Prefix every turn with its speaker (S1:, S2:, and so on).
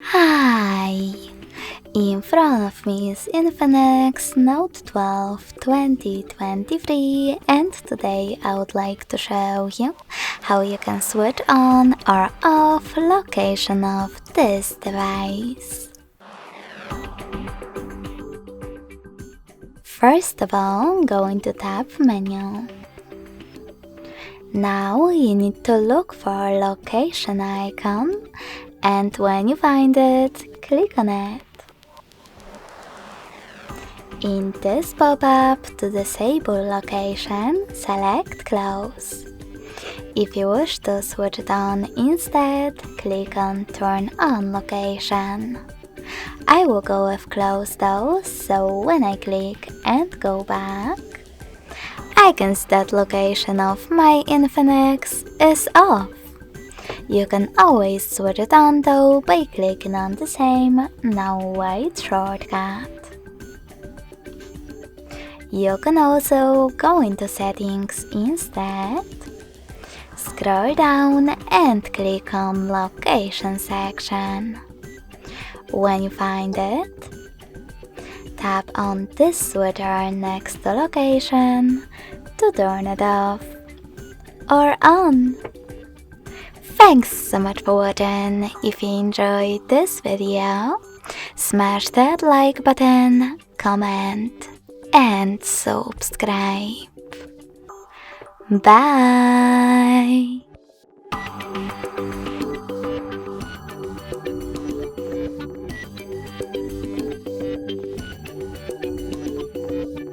S1: Hi! In front of me is Infinix Note 12 2023, and today I would like to show you how you can switch on or off location of this device. First of all, go into Tab menu. Now you need to look for location icon, and when you find it, click on it. In this pop-up, to disable location, select Close. If you wish to switch it on instead, click on Turn on location. I will go with Close though, so when I click and go back, I can see that location of my Infinix is off. You can always switch it on though by clicking on the same Now Wait shortcut. You can also go into Settings instead, scroll down and click on Location section. When you find it, tap on this switcher next to Location to turn it off or on. Thanks so much for watching. If you enjoyed this video, smash that like button, comment and subscribe. Bye!